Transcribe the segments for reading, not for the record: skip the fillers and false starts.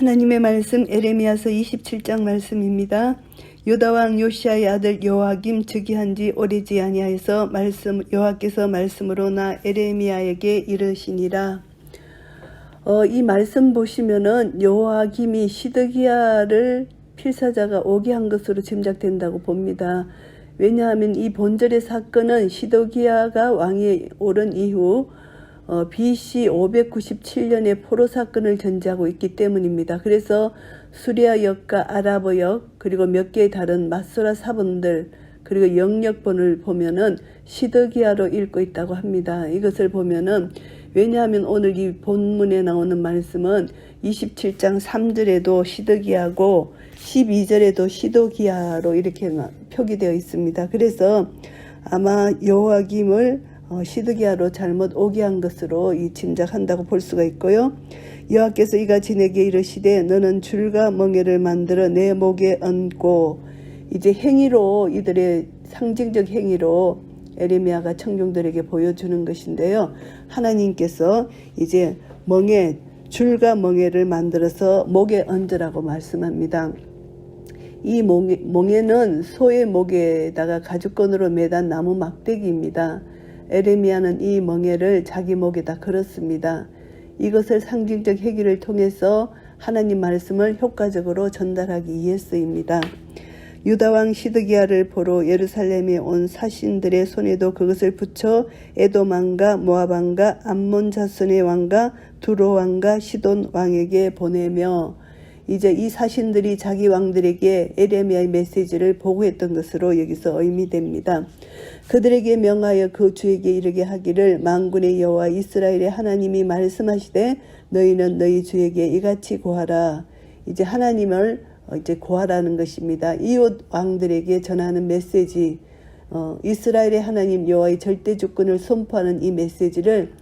하나님의 말씀 에레미야서 27장 말씀입니다. 유다왕 요시야의 아들 요아김 즉위한 지 오래지 아니하여서 여호와께서 말씀으로 나 에레미야에게 이르시니라. 이 말씀 보시면은 요아김이 시드기야를 필사자가 오게 한 것으로 짐작된다고 봅니다. 왜냐하면 이 본절의 사건은 시드기야가 왕에 오른 이후 BC 597년에 포로 사건을 전제하고 있기 때문입니다. 그래서 수리아 역과 아라버 역 그리고 몇 개의 다른 마소라 사본들 그리고 영역본을 보면은 시드기야로 읽고 있다고 합니다. 이것을 보면은 왜냐하면 오늘 이 본문에 나오는 말씀은 27장 3절에도 시드기야고 12절에도 시드기야로 이렇게 표기되어 있습니다. 그래서 아마 요아김을 시드기야로 잘못 오게 한 것으로 짐작한다고 볼 수가 있고요. 여호와께서 이같이 내게 이르시되 너는 줄과 멍에를 만들어 내 목에 얹고 이제 행위로 이들의 상징적 행위로 에레미야가 청중들에게 보여주는 것인데요. 하나님께서 이제 줄과 멍에를 만들어서 목에 얹으라고 말씀합니다. 이 멍에는 소의 목에다가 가죽건으로 매단 나무 막대기입니다. 에레미야는 이 멍에를 자기 목에다 걸었습니다. 이것을 상징적 행위를 통해서 하나님 말씀을 효과적으로 전달하기 위해서입니다. 유다왕 시드기야를 보러 예루살렘에 온 사신들의 손에도 그것을 붙여 에돔 왕과 모압 왕과 암몬 자손의 왕과 두로 왕과 시돈 왕에게 보내며 이제 이 사신들이 자기 왕들에게 에레미야의 메시지를 보고했던 것으로 여기서 의미됩니다. 그들에게 명하여 그 주에게 이르게 하기를 만군의 여호와 이스라엘의 하나님이 말씀하시되 너희는 너희 주에게 이같이 고하라. 이제 하나님을 이제 고하라는 것입니다. 이웃 왕들에게 전하는 메시지, 이스라엘의 하나님 여호와의 절대 주권을 선포하는 이 메시지를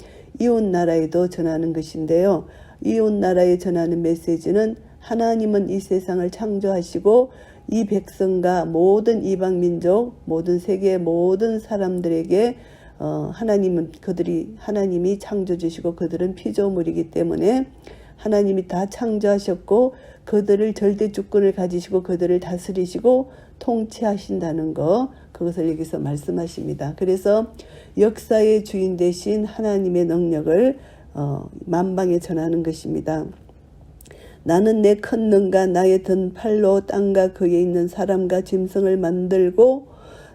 이웃 나라에도 전하는 것인데요. 이웃 나라에 전하는 메시지는 하나님은 이 세상을 창조하시고 이 백성과 모든 이방 민족, 모든 세계 모든 사람들에게 하나님이 창조주시고 그들은 피조물이기 때문에 하나님이 다 창조하셨고 그들을 절대 주권을 가지시고 그들을 다스리시고 통치하신다는 것, 그것을 여기서 말씀하십니다. 그래서 역사의 주인 되신 하나님의 능력을 만방에 전하는 것입니다. 나는 내 큰 능과 나의 든 팔로 땅과 그에 있는 사람과 짐승을 만들고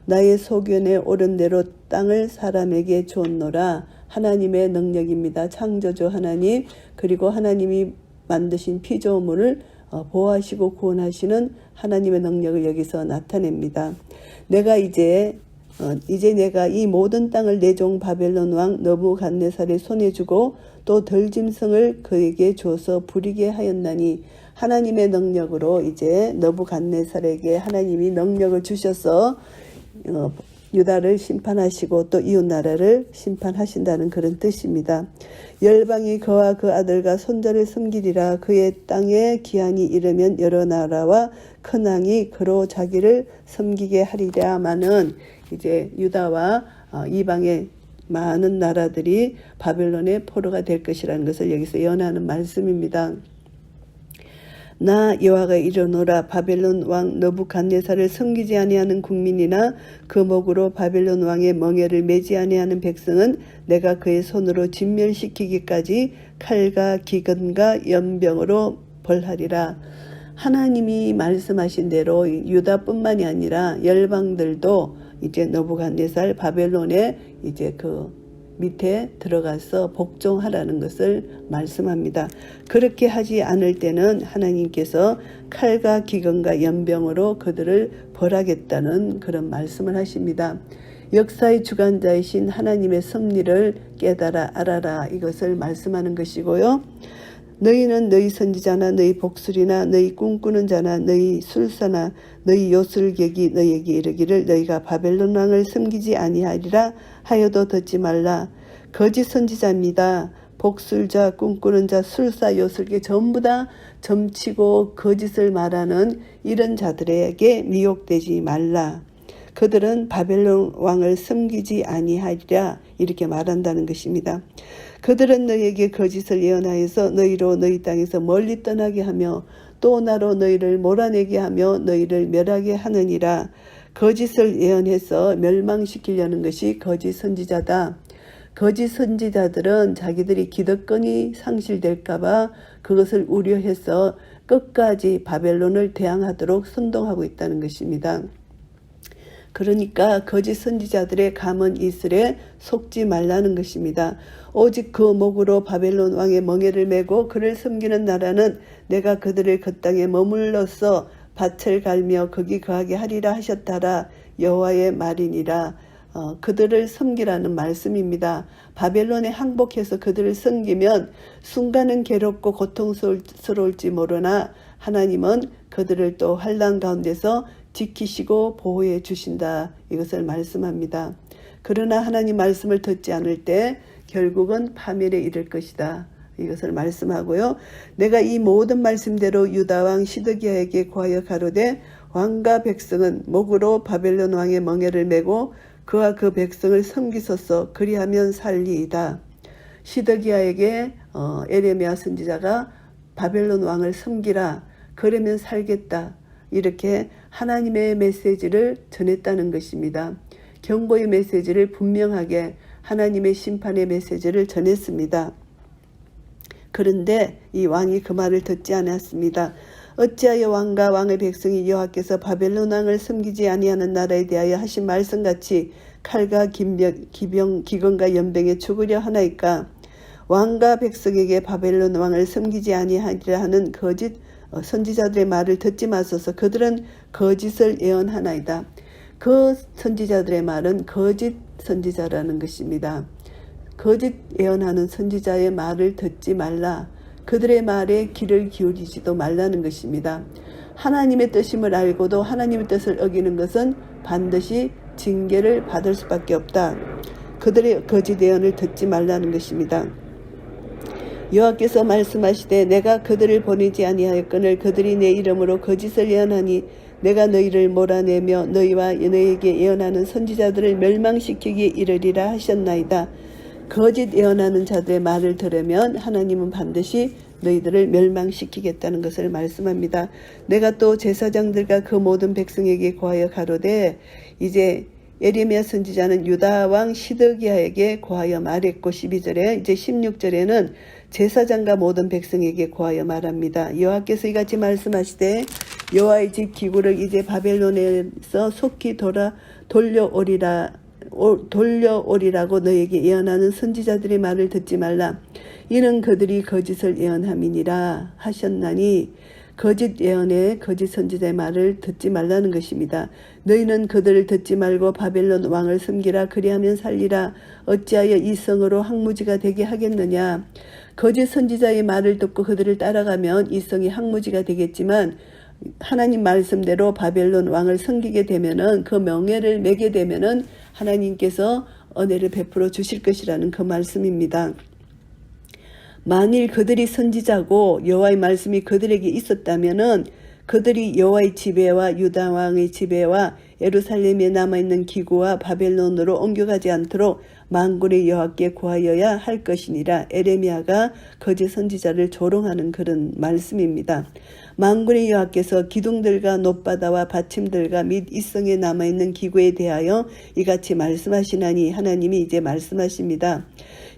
나의 소견에 오른 대로 땅을 사람에게 주었노라. 하나님의 능력입니다. 창조주 하나님 그리고 하나님이 만드신 피조물을 보호하시고 구원하시는 하나님의 능력을 여기서 나타냅니다. 내가 이제 내가 이 모든 땅을 내 종 바벨론 왕 느부갓네살의 손에 주고 또 들짐승을 그에게 주어서 부리게 하였나니 하나님의 능력으로 이제 느부갓네살에게 하나님이 능력을 주셔서 유다를 심판하시고 또 이웃 나라를 심판하신다는 그런 뜻입니다. 열방이 그와 그 아들과 손자를 섬기리라. 그의 땅에 기한이 이르면 여러 나라와 큰 왕이 그로 자기를 섬기게 하리라마는 이제 유다와 이방의 많은 나라들이 바벨론의 포로가 될 것이라는 것을 여기서 연하는 말씀입니다. 나 여호와가 이르노라. 바벨론 왕 느부갓네살을 섬기지 아니하는 국민이나 그 목으로 바벨론 왕의 멍에를 매지 아니하는 백성은 내가 그의 손으로 진멸시키기까지 칼과 기근과 연병으로 벌하리라. 하나님이 말씀하신 대로 유다뿐만이 아니라 열방들도 이제 느부갓네살 바벨론에 이제 그 밑에 들어가서 복종하라는 것을 말씀합니다. 그렇게 하지 않을 때는 하나님께서 칼과 기근과 연병으로 그들을 벌하겠다는 그런 말씀을 하십니다. 역사의 주관자이신 하나님의 섭리를 깨달아 알아라, 이것을 말씀하는 것이고요. 너희는 너희 선지자나 너희 복술이나 너희 꿈꾸는 자나 너희 술사나 너희 요술객이 너희에게 이르기를 너희가 바벨론 왕을 섬기지 아니하리라 하여도 듣지 말라. 거짓 선지자입니다. 복술자, 꿈꾸는 자, 술사, 요술객 전부 다 점치고 거짓을 말하는 이런 자들에게 미혹되지 말라. 그들은 바벨론 왕을 섬기지 아니하리라 이렇게 말한다는 것입니다. 그들은 너희에게 거짓을 예언하여서 너희로 너희 땅에서 멀리 떠나게 하며 또 나로 너희를 몰아내게 하며 너희를 멸하게 하느니라. 거짓을 예언해서 멸망시키려는 것이 거짓 선지자다. 거짓 선지자들은 자기들이 기득권이 상실될까봐 그것을 우려해서 끝까지 바벨론을 대항하도록 선동하고 있다는 것입니다. 그러니까 거짓 선지자들의 감은 이슬에 속지 말라는 것입니다. 오직 그 목으로 바벨론 왕의 멍에를 메고 그를 섬기는 나라는 내가 그들을 그 땅에 머물러서 밭을 갈며 거기 거하게 하리라 하셨다라. 여호와의 말이니라. 그들을 섬기라는 말씀입니다. 바벨론에 항복해서 그들을 섬기면 순간은 괴롭고 고통스러울지 모르나 하나님은 그들을 또 환난 가운데서 지키시고 보호해 주신다. 이것을 말씀합니다. 그러나 하나님 말씀을 듣지 않을 때 결국은 파멸에 이를 것이다. 이것을 말씀하고요. 내가 이 모든 말씀대로 유다왕 시드기야에게 고하여 가로되 왕과 백성은 목으로 바벨론 왕의 멍에를 메고 그와 그 백성을 섬기소서. 그리하면 살리이다. 시드기야에게 에레미야 선지자가 바벨론 왕을 섬기라. 그러면 살겠다. 이렇게 하나님의 메시지를 전했다는 것입니다. 경고의 메시지를 분명하게 하나님의 심판의 메시지를 전했습니다. 그런데 이 왕이 그 말을 듣지 않았습니다. 어찌하여 왕과 왕의 백성이 여호와께서 바벨론 왕을 섬기지 아니하는 나라에 대하여 하신 말씀같이 칼과 기근과 연병에 죽으려 하나이까. 왕과 백성에게 바벨론 왕을 섬기지 아니하리라 하는 거짓 선지자들의 말을 듣지 마소서. 그들은 거짓을 예언하나이다. 그 선지자들의 말은 거짓 선지자라는 것입니다. 거짓 예언하는 선지자의 말을 듣지 말라. 그들의 말에 귀를 기울이지도 말라는 것입니다. 하나님의 뜻임을 알고도 하나님의 뜻을 어기는 것은 반드시 징계를 받을 수밖에 없다. 그들의 거짓 예언을 듣지 말라는 것입니다. 여호와께서 말씀하시되 내가 그들을 보내지 아니하였거늘 그들이 내 이름으로 거짓을 예언하니 내가 너희를 몰아내며 너희와 너희에게 예언하는 선지자들을 멸망시키기에 이르리라 하셨나이다. 거짓 예언하는 자들의 말을 들으면 하나님은 반드시 너희들을 멸망시키겠다는 것을 말씀합니다. 내가 또 제사장들과 그 모든 백성에게 고하여 가로되 이제 에레미야 선지자는 유다 왕 시드기야에게 고하여 말했고 12절에 이제 16절에는 제사장과 모든 백성에게 고하여 말합니다. 여호와께서 이같이 말씀하시되 여호와의 집 기구를 이제 바벨론에서 속히 돌려오리라고 너에게 예언하는 선지자들의 말을 듣지 말라. 이는 그들이 거짓을 예언함이니라 하셨나니 거짓 예언에 거짓 선지자의 말을 듣지 말라는 것입니다. 너희는 그들을 듣지 말고 바벨론 왕을 섬기라. 그리하면 살리라. 어찌하여 이 성으로 항무지가 되게 하겠느냐. 거짓 선지자의 말을 듣고 그들을 따라가면 이 성이 항무지가 되겠지만 하나님 말씀대로 바벨론 왕을 섬기게 되면은 그 명예를 매게 되면은 하나님께서 은혜를 베풀어 주실 것이라는 그 말씀입니다. 만일 그들이 선지자고 여호와의 말씀이 그들에게 있었다면은 그들이 여호와의 지배와 유다 왕의 지배와 예루살렘에 남아있는 기구와 바벨론으로 옮겨가지 않도록 만군의 여호와께 구하여야 할 것이니라. 에레미야가 거짓 선지자를 조롱하는 그런 말씀입니다. 만군의 여호와께서 기둥들과 놋바다와 받침들과 및 이성에 남아있는 기구에 대하여 이같이 말씀하시나니 하나님이 이제 말씀하십니다.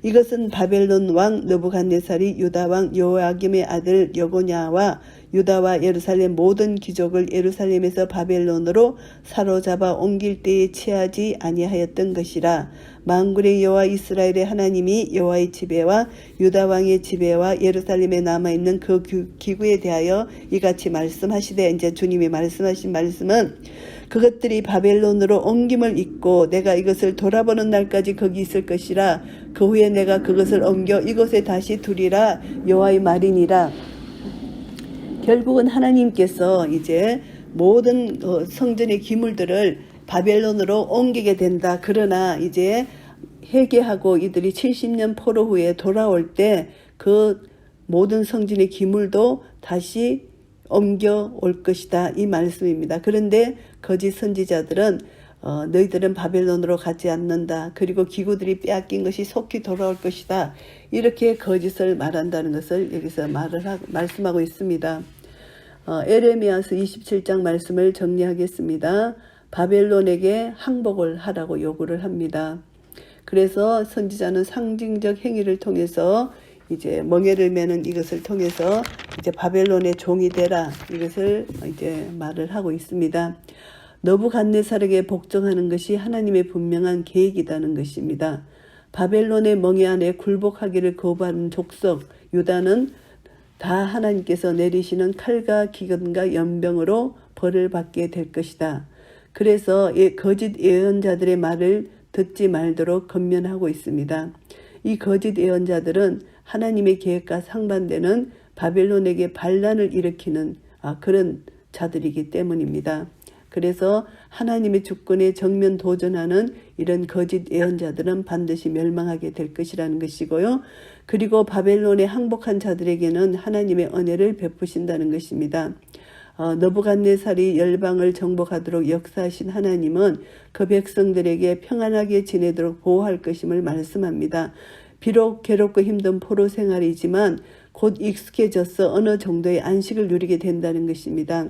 이것은 바벨론 왕 느부갓네살이 유다 왕 여호야김의 아들 여고냐와 유다와 예루살렘 모든 귀족을 예루살렘에서 바벨론으로 사로잡아 옮길 때에 취하지 아니하였던 것이라. 만군의 여호와 이스라엘의 하나님이 여호와의 지배와 유다 왕의 지배와 예루살렘에 남아있는 그 기구에 대하여 이같이 말씀하시되, 이제 주님이 말씀하신 말씀은 그것들이 바벨론으로 옮김을 잊고 내가 이것을 돌아보는 날까지 거기 있을 것이라. 그 후에 내가 그것을 옮겨 이곳에 다시 두리라. 여호와의 말이니라. 결국은 하나님께서 이제 모든 성전의 기물들을 바벨론으로 옮기게 된다. 그러나 이제 회개하고 이들이 70년 포로 후에 돌아올 때 그 모든 성전의 기물도 다시 옮겨올 것이다. 이 말씀입니다. 그런데 거짓 선지자들은 너희들은 바벨론으로 가지 않는다. 그리고 기구들이 빼앗긴 것이 속히 돌아올 것이다. 이렇게 거짓을 말한다는 것을 여기서 말씀하고 있습니다. 에레미야서 27장 말씀을 정리하겠습니다. 바벨론에게 항복을 하라고 요구를 합니다. 그래서 선지자는 상징적 행위를 통해서 이제 멍에를 매는 이것을 통해서 이제 바벨론의 종이 되라, 이것을 이제 말을 하고 있습니다. 너부갓네살에게 복종하는 것이 하나님의 분명한 계획이라는 것입니다. 바벨론의 멍에 안에 굴복하기를 거부하는 족속 유다는 다 하나님께서 내리시는 칼과 기근과 연병으로 벌을 받게 될 것이다. 그래서 거짓 예언자들의 말을 듣지 말도록 권면하고 있습니다. 이 거짓 예언자들은 하나님의 계획과 상반되는 바벨론에게 반란을 일으키는 그런 자들이기 때문입니다. 그래서 하나님의 주권에 정면 도전하는 이런 거짓 예언자들은 반드시 멸망하게 될 것이라는 것이고요. 그리고 바벨론에 항복한 자들에게는 하나님의 은혜를 베푸신다는 것입니다. 너부갓네살이 열방을 정복하도록 역사하신 하나님은 그 백성들에게 평안하게 지내도록 보호할 것임을 말씀합니다. 비록 괴롭고 힘든 포로 생활이지만 곧 익숙해져서 어느 정도의 안식을 누리게 된다는 것입니다.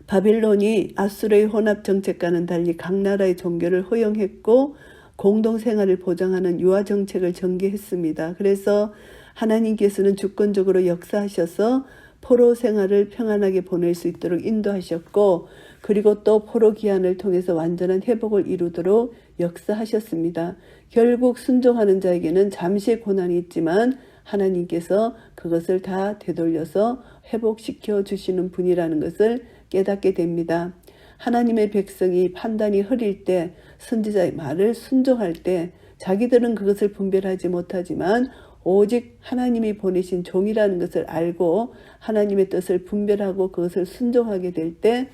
바벨론이 아수르의 혼합 정책과는 달리 각 나라의 종교를 허용했고 공동생활을 보장하는 유아 정책을 전개했습니다. 그래서 하나님께서는 주권적으로 역사하셔서 포로 생활을 평안하게 보낼 수 있도록 인도하셨고, 그리고 또 포로 기한을 통해서 완전한 회복을 이루도록 역사하셨습니다. 결국 순종하는 자에게는 잠시의 고난이 있지만 하나님께서 그것을 다 되돌려서 회복시켜 주시는 분이라는 것을 깨닫게 됩니다. 하나님의 백성이 판단이 흐릴 때, 선지자의 말을 순종할 때 자기들은 그것을 분별하지 못하지만 오직 하나님이 보내신 종이라는 것을 알고 하나님의 뜻을 분별하고 그것을 순종하게 될 때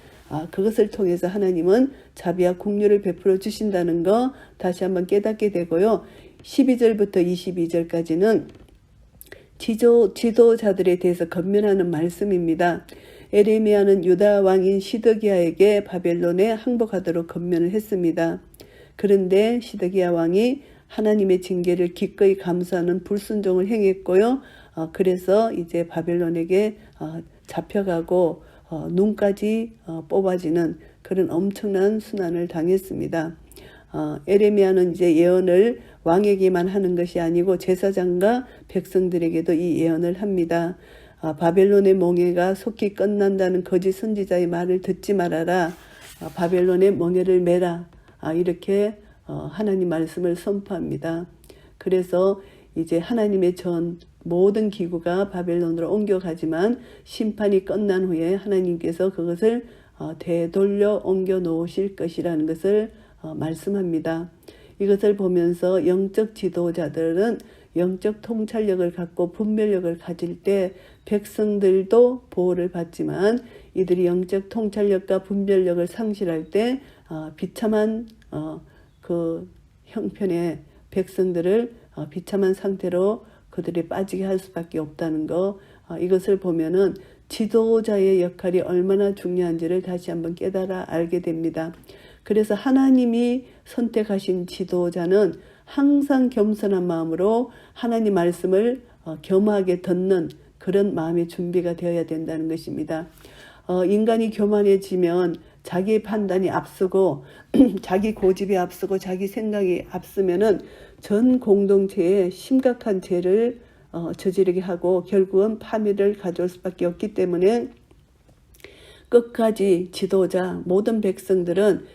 그것을 통해서 하나님은 자비와 긍휼을 베풀어 주신다는 거 다시 한번 깨닫게 되고요. 12절부터 22절까지는 지도자들에 대해서 권면하는 말씀입니다. 에레미야는 유다 왕인 시드기야에게 바벨론에 항복하도록 권면을 했습니다. 그런데 시드기야 왕이 하나님의 징계를 기꺼이 감수하는 불순종을 행했고요. 그래서 이제 바벨론에게 잡혀가고 눈까지 뽑아지는 그런 엄청난 순환을 당했습니다. 에레미야는 이제 예언을 왕에게만 하는 것이 아니고 제사장과 백성들에게도 이 예언을 합니다. 바벨론의 멍에가 속히 끝난다는 거짓 선지자의 말을 듣지 말아라. 바벨론의 멍에를 매라. 이렇게 하나님 말씀을 선포합니다. 그래서 이제 하나님의 모든 기구가 바벨론으로 옮겨가지만 심판이 끝난 후에 하나님께서 그것을 되돌려 옮겨 놓으실 것이라는 것을 말씀합니다. 이것을 보면서 영적 지도자들은 영적 통찰력을 갖고 분별력을 가질 때 백성들도 보호를 받지만 이들이 영적 통찰력과 분별력을 상실할 때 비참한 그 형편의 백성들을 비참한 상태로 그들이 빠지게 할 수밖에 없다는 거, 이것을 보면은 지도자의 역할이 얼마나 중요한지를 다시 한번 깨달아 알게 됩니다. 그래서 하나님이 선택하신 지도자는 항상 겸손한 마음으로 하나님 말씀을 겸허하게 듣는 그런 마음의 준비가 되어야 된다는 것입니다. 인간이 교만해지면 자기의 판단이 앞서고 자기 고집이 앞서고 자기 생각이 앞서면은 전 공동체에 심각한 죄를 저지르게 하고 결국은 파멸을 가져올 수밖에 없기 때문에 끝까지 지도자 모든 백성들은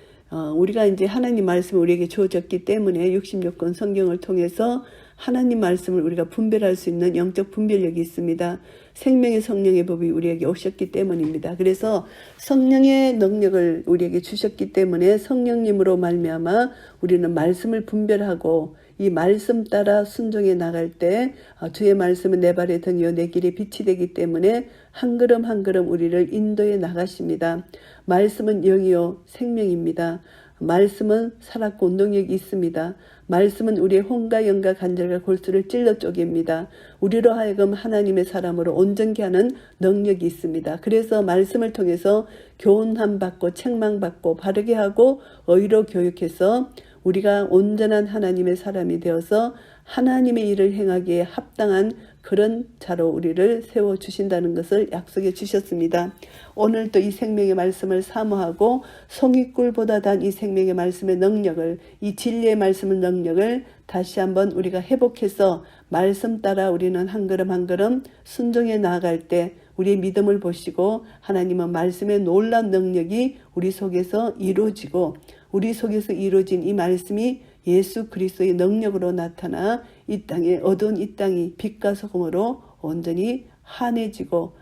우리가 이제 하나님 말씀을 우리에게 주어졌기 때문에 66권 성경을 통해서 하나님 말씀을 우리가 분별할 수 있는 영적 분별력이 있습니다. 생명의 성령의 법이 우리에게 오셨기 때문입니다. 그래서 성령의 능력을 우리에게 주셨기 때문에 성령님으로 말미암아 우리는 말씀을 분별하고 이 말씀 따라 순종해 나갈 때 주의 말씀은 내 발의 등이요 내 길의 빛이 되기 때문에 한 걸음 한 걸음 우리를 인도해 나가십니다. 말씀은 영이요 생명입니다. 말씀은 살았고 능력이 있습니다. 말씀은 우리의 혼과 영과 관절과 골수를 찔러 쪼갭니다. 우리로 하여금 하나님의 사람으로 온전케 하는 능력이 있습니다. 그래서 말씀을 통해서 교훈함 받고 책망받고 바르게 하고 의로 교육해서 우리가 온전한 하나님의 사람이 되어서 하나님의 일을 행하기에 합당한 그런 자로 우리를 세워주신다는 것을 약속해 주셨습니다. 오늘도 이 생명의 말씀을 사모하고 송이꿀보다 단 이 생명의 말씀의 능력을, 이 진리의 말씀의 능력을 다시 한번 우리가 회복해서 말씀 따라 우리는 한 걸음 한 걸음 순종해 나아갈 때 우리의 믿음을 보시고 하나님은 말씀의 놀라운 능력이 우리 속에서 이루어지고 우리 속에서 이루어진 이 말씀이 예수 그리스도의 능력으로 나타나 이 땅에 어두운 이 땅이 빛과 소금으로 온전히 환해지고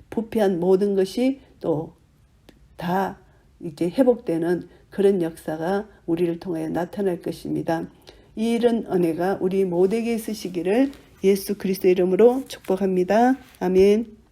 부패한 모든 것이 또 다 이제 회복되는 그런 역사가 우리를 통하여 나타날 것입니다. 이 이런 은혜가 우리 모두에게 있으시기를 예수 그리스도 이름으로 축복합니다. 아멘.